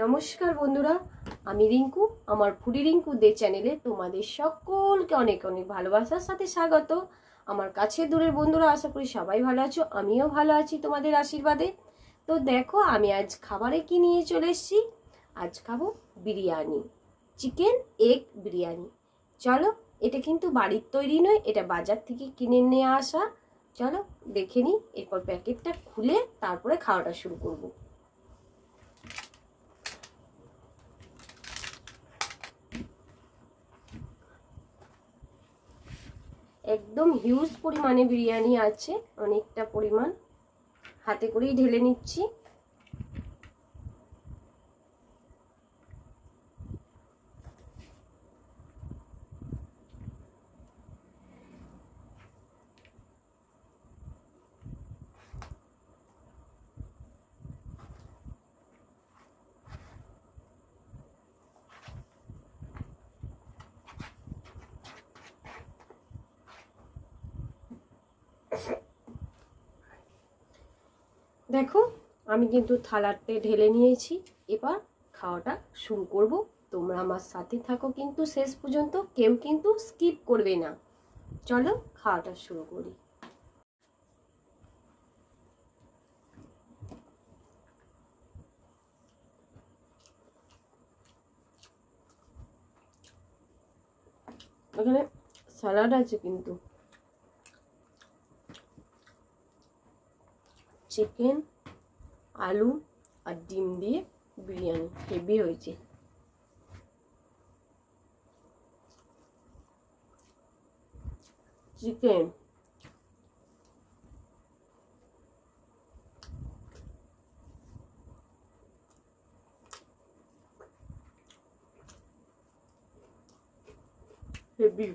নমস্কার বন্ধুরা, আমি রিঙ্কু। আমার ফুডি রিঙ্কু দে চ্যানেলে তোমাদের সকলকে অনেক অনেক ভালোবাসার সাথে স্বাগত। আমার কাছে দূরের বন্ধুরা, আশা করি সবাই ভালো আছো, আমিও ভালো আছি তোমাদের আশীর্বাদে। তো দেখো, আমি আজ খাবারে কি নিয়ে চলে এসেছি। আজ খাবো বিরিয়ানি, চিকেন এগ বিরিয়ানি। চলো, এটা কিন্তু বাড়ির তৈরি নয়, এটা বাজার থেকে কিনে নিয়ে আসা। চলো দেখে নিই, এরপর প্যাকেটটা খুলে তারপরে খাওয়াটা শুরু করবো। একদম হিউজ পরিমাণে বিরিয়ানি আছে, অনেকটা পরিমাণ। হাতে করেই ঢেলে নিচ্ছি। দেখো, আমি কিন্তু থালাতে ঢেলে নিয়েছি। এবার খাওয়াটা শুরু করব। তোমরা আমার সাথে থাকো কিন্তু শেষ পর্যন্ত, কেউ কিন্তু স্কিপ করবে না। চলো খাওয়াটা শুরু করি। এখানে স্যালাড আছে, কিন্তু চিকেন, আলু আর ডিম দিয়ে বিরিয়ানি হেভি হয়েছে। Chicken heavy.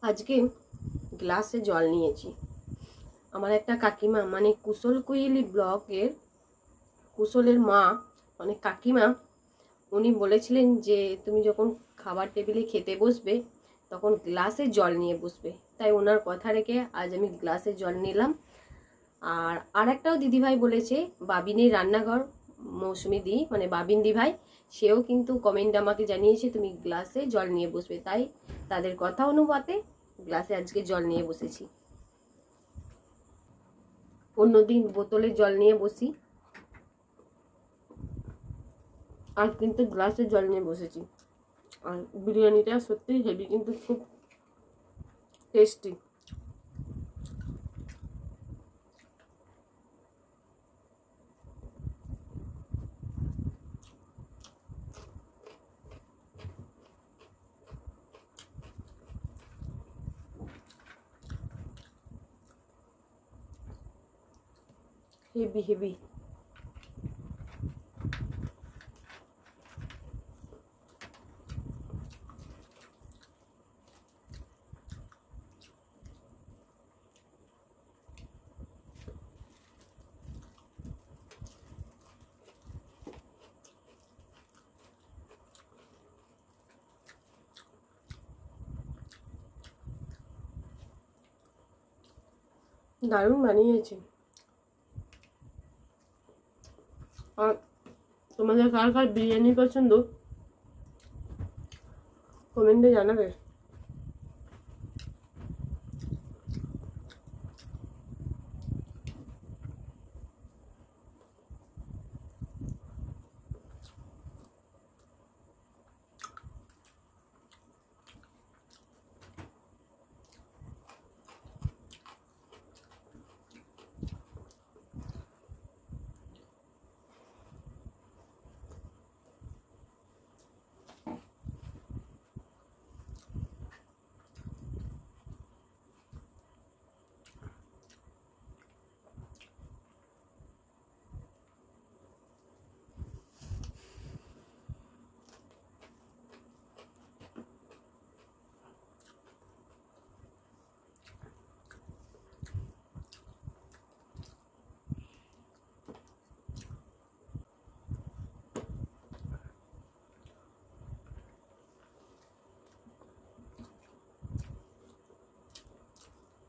আজকে গ্লাসে জল নিয়েছি। আমার একটা কাকিমা, মানে কুশল কুইলি ব্লকের কুশলের মা, মানে কাকিমা, উনি বলেছিলেন যে তুমি যখন খাবার টেবিলে খেতে বসবে তখন গ্লাসে জল নিয়ে বসবে। তাই ওনার কথা রেখে আজ আমি গ্লাসে জল নিলাম। আর একটাও দিদিভাই বলেছে, বাবিনের রান্নাঘর মৌসুমি দি, মানে বাবিন দি ভাই, সেও কিন্তু কমেন্ট আমাকে জানিয়েছে তুমি গ্লাসে জল নিয়ে বসবে। তাই তাদের কথা অনুপাতে গ্লাসে আজকে জল নিয়ে বসেছি। অন্যদিন বোতলে জল নিয়ে বসি, আর কিন্তু গ্লাসে জল নিয়ে বসেছি। আর বিরিয়ানিটা সত্যিই হেভি, কিন্তু খুব টেস্টি। Heavy heavy. দারুণ বানিয়েছে। আর তোমাদের কার কার বিরিয়ানি পছন্দ কমেন্টে জানাবে।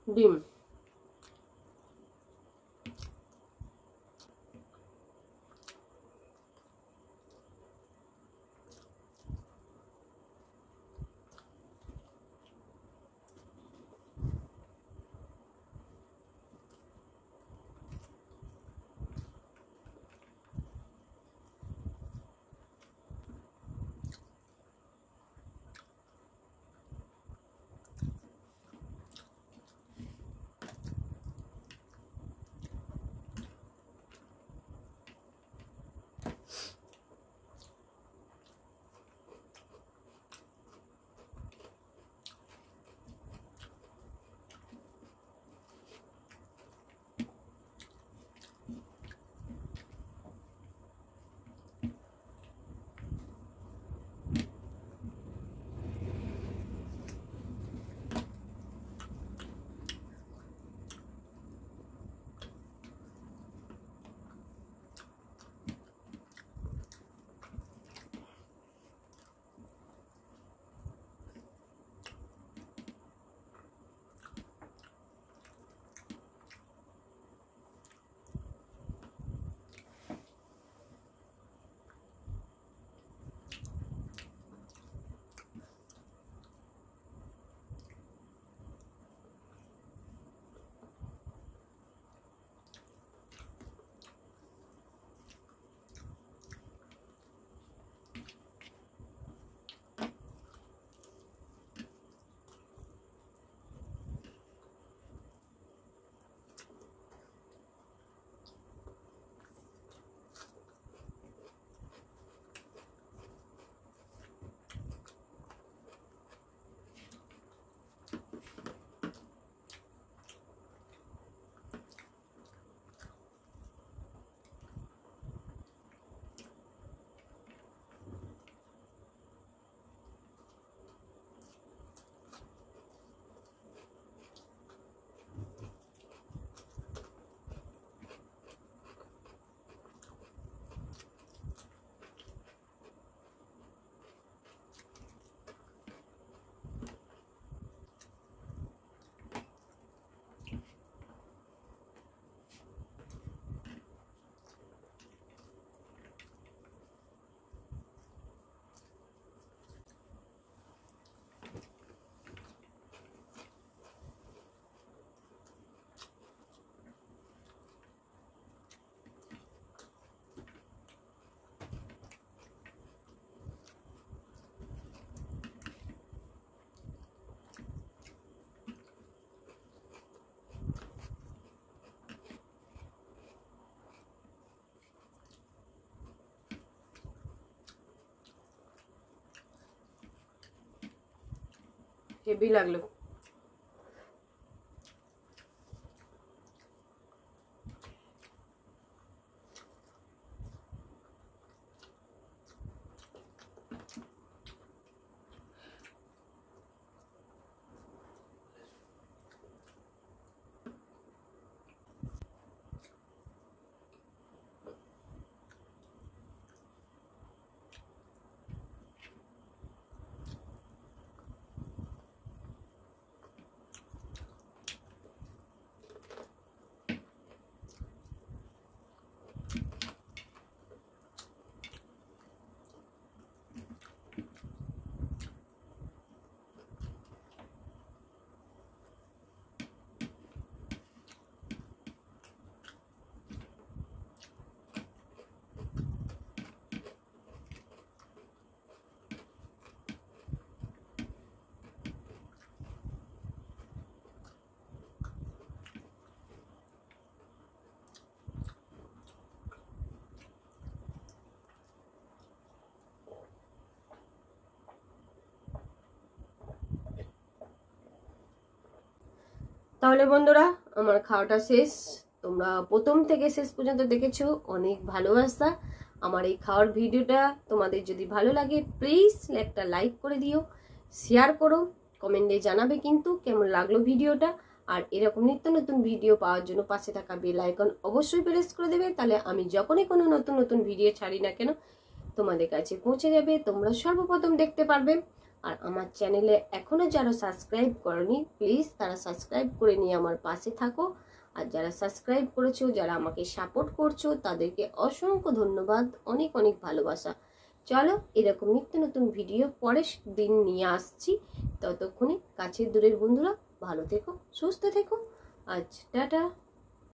ডিম। হেভি লাগলো। তাহলে বন্ধুরা আমার খাওয়াটা শেষ। তোমরা প্রথম থেকে শেষ পর্যন্ত দেখেছো, অনেক ভালোবাসা। আমার এই খাওয়ার ভিডিওটা তোমাদের যদি ভালো লাগে প্লিজ একটা লাইক করে দিও, শেয়ার করো, কমেন্টে জানাবে কিন্তু কেমন লাগলো ভিডিওটা। আর এরকম নিত্য নতুন ভিডিও পাওয়ার জন্য পাশে থাকা বেল আইকন অবশ্যই প্রেস করে দেবে, তাহলে আমি যখনই কোনো নতুন নতুন ভিডিও ছাড়ি না কেন তোমাদের কাছে পৌঁছে যাবে, তোমরা সর্বপ্রথম দেখতে পারবে। আর আমার চ্যানেলে এখনও যারা সাবস্ক্রাইব করনি প্লিজ তারা সাবস্ক্রাইব করে নিয়ে আমার পাশে থাকো। আর যারা সাবস্ক্রাইব করেছো, যারা আমাকে সাপোর্ট করছো, তাদেরকে অসংখ্য ধন্যবাদ, অনেক অনেক ভালোবাসা। চলো এরকম নিত্য নতুন ভিডিও পরের দিন নিয়ে আসছি। ততক্ষণে কাছের দূরের বন্ধুরা ভালো থেকো, সুস্থ থেকো। আজ টাটা।